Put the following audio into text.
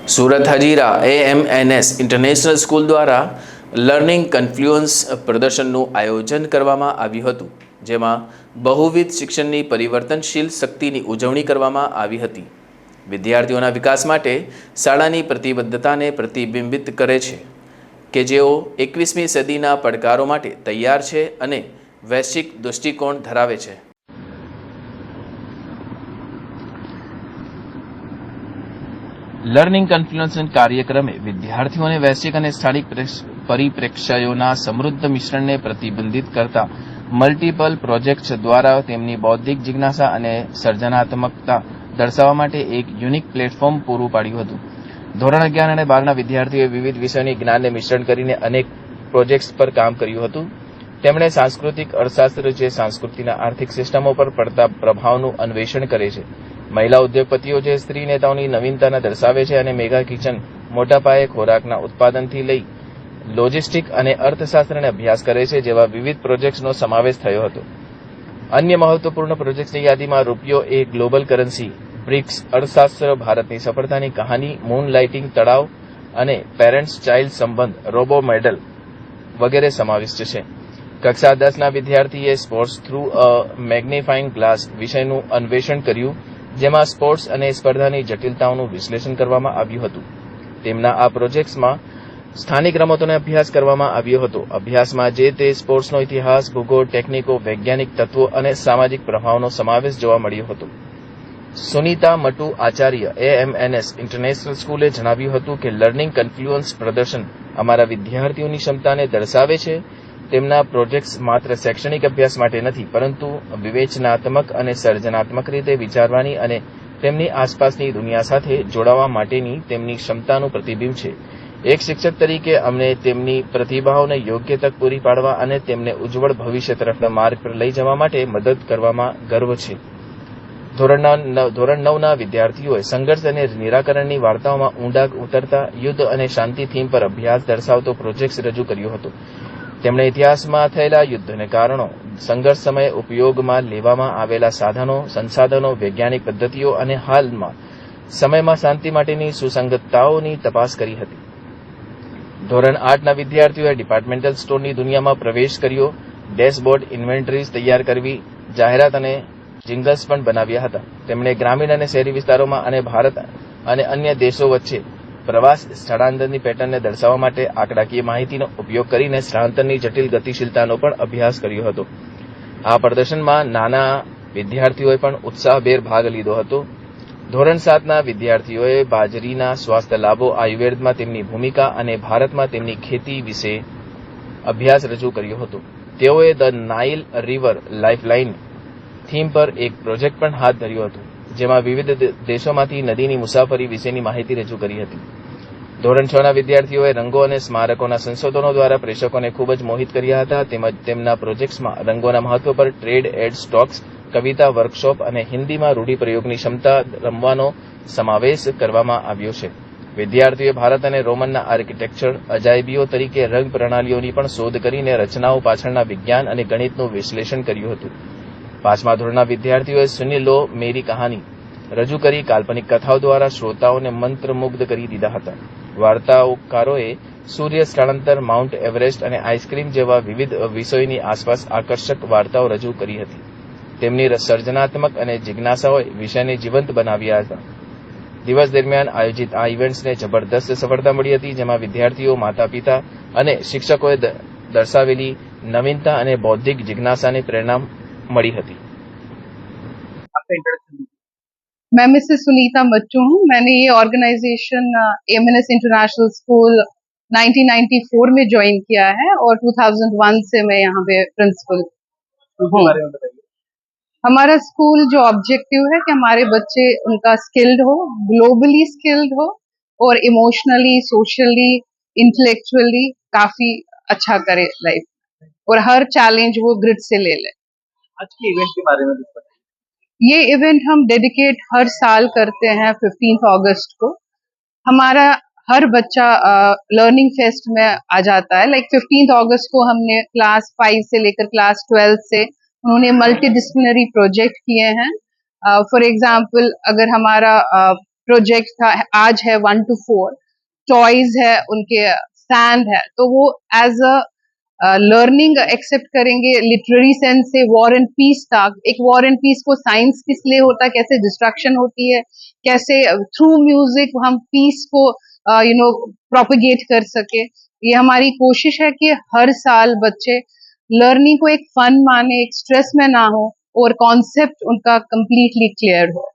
Surat Hazira AMNS international school દ્વારા learning કન્ફ્લુઅન્સ પ્રદર્શનનું આયોજન કરવામાં આવ્યું હતું, જેમાં બહુવિધ શિક્ષણની પરિવર્તનશીલ શક્તિની ઉજવણી કરવામાં આવી હતી. વિદ્યાર્થીઓના વિકાસ માટે શાળાની પ્રતિબદ્ધતાને પ્રતિબિંબિત કરે છે કે જેઓ 21મી સદીના પડકારો માટે તૈયાર છે અને વૈશ્વિક દૃષ્ટિકોણ ધરાવે છે. લર્નિંગ કન્ફ્લુઅન્સ કાર્યક્રમે વિદ્યાર્થીઓને વૈશ્વિક અને સ્થાનિક પરિપ્રેક્ષ્યોના સમૃદ્ધ મિશ્રણને પ્રતિબિંબિત કરતા મલ્ટિપલ પ્રોજેક્ટ્સ દ્વારા તેમની બૌદ્ધિક જિજ્ઞાસા અને સર્જનાત્મકતા દર્શાવવા માટે એક યુનિક પ્લેટફોર્મ પૂરું પાડ્યું હતું. ધોરણ 11 અને 12ના વિદ્યાર્થીઓએ વિવિધ વિષયોની જ્ઞાનને મિશ્રણ કરીને અનેક પ્રોજેક્ટ્સ પર કામ કર્યું હતું. તેમણે સાંસ્કૃતિક અર્થશાસ્ત્ર જે સંસ્કૃતિના આર્થિક સિસ્ટમો પર પડતા પ્રભાવનું અન્વેષણ કરે છે, મહિલા ઉદ્યોગપતિઓ જે સ્ત્રી નેતાઓની નવીનતાના દર્શાવે છે અને મેગા કિચન મોટા પાયે ખોરાકના ઉત્પાદનથી લઈ લોજિસ્ટિક અને અર્થશાસ્ત્રને અભ્યાસ કરે છે જેવા વિવિધ પ્રોજેક્ટ્સનો સમાવેશ થયો હતો. અન્ય મહત્વપૂર્ણ પ્રોજેક્ટ્સની યાદીમાં રૂપિયો એ ગ્લોબલ કરન્સી, બ્રિક્સ, અર્થશાસ્ત્ર, ભારતની સફળતાની કહાની, મૂન લાઇટિંગ, તળાવ અને પેરેન્ટ્સ ચાઇલ્ડ સંબંધ, રોબો મેડલ વગેરે સમાવિષ્ટ છે. કક્ષા 10ના વિદ્યાર્થીએ સ્પોર્ટ્સ થ્રુ અ મેગ્નિફાઇંગ ગ્લાસ વિષયનું અન્વેષણ કર્યું, જેમાં સ્પોર્ટ્સ અને સ્પર્ધાની જટિલતાઓનું વિશ્લેષણ કરવામાં આવ્યું હતું. તેમના આ પ્રોજેક્ટ્સમાં સ્થાનિક રમતોનો અભ્યાસ કરવામાં આવ્યો હતો. અભ્યાસમાં જે તે સ્પોર્ટ્સનો ઇતિહાસ, ભૂગોળ, ટેકનિકો, વૈજ્ઞાનિક તત્વો અને સામાજિક પ્રભાવનો સમાવેશ જોવા મળ્યો હતો. સુનીતા મટુ આચાર્ય AMNS ઇન્ટરનેશનલ સ્કૂલે જણાવ્યું હતું કે લર્નિંગ કન્ફ્લુઅન્સ પ્રદર્શન અમારા વિદ્યાર્થીઓની ક્ષમતાને દર્શાવે છે. તેમના પ્રોજેક્ટ્સ માત્ર શૈક્ષણિક અભ્યાસ માટે નથી, પરંતુ વિવેચનાત્મક અને સર્જનાત્મક રીતે વિચારવાની અને તેમની આસપાસની દુનિયા સાથે જોડાવા માટેની તેમની ક્ષમતાનું પ્રતિબિંબ છે. એક શિક્ષક તરીકે અમને તેમની પ્રતિભાઓને યોગ્ય તક પૂરી પાડવા અને તેમને ઉજ્જવળ ભવિષ્ય તરફના માર્ગ પર લઈ જવા માટે મદદ કરવામાં ગર્વ છે. ધોરણ 9ના વિદ્યાર્થીઓએ સંઘર્ષ અને નિરાકરણની વાર્તાઓમાં ઊંડા ઉતરતા યુદ્ધ અને શાંતિ થીમ પર અભ્યાસ દર્શાવતો પ્રોજેક્ટ રજૂ કર્યો હતો. તેમણે ઇતિહાસમાં થયેલા યુદ્ધને કારણો, સંઘર્ષ સમયે ઉપયોગમાં લેવામાં આવેલા સાધનો, સંસાધનો, વૈજ્ઞાનિક પદ્ધતિઓ અને હાલમાં સમયમાં શાંતિ માટેની સુસંગતતાઓની તપાસ કરી હતી. ધોરણ 8ના વિદ્યાર્થીઓએ ડિપાર્ટમેન્ટલ સ્ટોરની દુનિયામાં પ્રવેશ કર્યો, ડેશબોર્ડ, ઇન્વેન્ટરીઝ તૈયાર કરવી, જાહેરાત અને જિંગલ્સ પણ બનાવ્યા હતા. તેમણે ગ્રામીણ અને શહેરી વિસ્તારોમાં અને ભારત અને અન્ય દેશો વચ્ચે પ્રવાસ સ્થળાંતરની પેટર્નને દર્શાવવા માટે આંકડાકીય માહિતીનો ઉપયોગ કરીને સ્થળાંતરની જટિલ ગતિશીલતાનો પણ અભ્યાસ કર્યો હતો. આ પ્રદર્શનમાં નાના વિદ્યાર્થીઓએ પણ ઉત્સાહભેર ભાગ લીધો હતો. ધોરણ 7ના વિદ્યાર્થીઓએ બાજરીના સ્વાસ્થ્ય લાભો, આયુર્વેદમાં તેમની ભૂમિકા અને ભારતમાં તેમની ખેતી વિશે અભ્યાસ રજૂ કર્યો હતો. તેઓએ the Nile river lifeline theme પર એક પ્રોજેક્ટ પણ હાથ ધર્યો હતો, જેમાં વિવિધ દેશોમાંથી નદીની મુસાફરી વિશેની માહિતી રજૂ કરી હતી. ધોરણ 6ના વિદ્યાર્થીઓએ રંગો અને સ્મારકોના સંશોધનો દ્વારા પ્રેક્ષકોને ખૂબ જ મોહિત કર્યા હતા. તેમજ તેમના પ્રોજેક્ટ્સમાં રંગોના મહત્વ પર ટ્રેડ એડ સ્ટોક્સ, કવિતા વર્કશોપ અને હિન્દીમાં રૂઢિપ્રયોગની ક્ષમતા રમવાનો સમાવેશ કરવામાં આવ્યો છે. વિદ્યાર્થીઓએ ભારત અને રોમનના આર્કિટેક્ચર અજાયબીઓ તરીકે રંગ પ્રણાલીઓની પણ શોધ કરીને રચનાઓ પાછળના વિજ્ઞાન અને ગણિતનું વિશ્લેષણ કર્યું હતું. 5મા ધોરણના વિદ્યાર્થીઓએ સુની લો મેરી કહાની રજૂ કરી કાલ્પનિક કથાઓ દ્વારા શ્રોતાઓને મંત્રમુગ્ધ કરી દીધા હતા. વાર્તાકારોએ સૂર્ય સ્થળાંતર, માઉન્ટ એવરેસ્ટ અને આઈસ્ક્રીમ જેવા વિવિધ વિષયોની આસપાસ આકર્ષક વાર્તાઓ રજૂ કરી હતી. તેમની સર્જનાત્મક અને જિજ્ઞાસાઓએ વિષયને જીવંત બનાવ્યા હતા. દિવસ દરમિયાન આયોજિત આ ઇવેન્ટ્સને જબરદસ્ત સફળતા મળી હતી, જેમાં વિદ્યાર્થીઓ, માતા-પિતા અને શિક્ષકોએ દર્શાવેલી નવીનતા અને બૌદ્ધિક જિજ્ઞાસાને પ્રેરણા મળી હતી. मैं मिसेस सुनीता मट्टू हूँ. मैंने ये ऑर्गेनाइजेशन AMNS इंटरनेशनल स्कूल 1994 में ज्वाइन किया है और 2001 से मैं यहाँ पे प्रिंसिपल हूँ. हमारा स्कूल जो ऑब्जेक्टिव है कि हमारे बच्चे उनका स्किल्ड हो, ग्लोबली स्किल्ड हो और इमोशनली, सोशली, इंटेलेक्चुअली काफी अच्छा करे लाइफ और हर चैलेंज वो ग्रिड से ले ले. आज के इवेंट के बारे में बताइए. ये इवेंट हम डेडिकेट हर साल करते हैं 15 अगस्त को. हमारा हर बच्चा लर्निंग फेस्ट में आ जाता है. लाइक 15 अगस्त को हमने क्लास 5 से लेकर क्लास 12 से उन्होंने मल्टी डिसिप्लिनरी प्रोजेक्ट किए हैं. फॉर एग्जाम्पल, अगर हमारा प्रोजेक्ट था, आज है 1 to 4, टॉयज है उनके, सैंड है, तो वो एज अ लर्निंग एक्सेप्ट करेंगे। लिटरेरी सेंस से वॉर एंड पीस था, एक वॉर एंड पीस को साइंस किस लिए होता है, कैसे डिस्ट्रक्शन होती है, कैसे थ्रू म्यूजिक हम पीस को प्रोपिगेट कर सके। ये हमारी कोशिश है कि हर साल बच्चे लर्निंग को एक फन माने, एक स्ट्रेस में ना हो और कॉन्सेप्ट उनका कंप्लीटली क्लियर हो।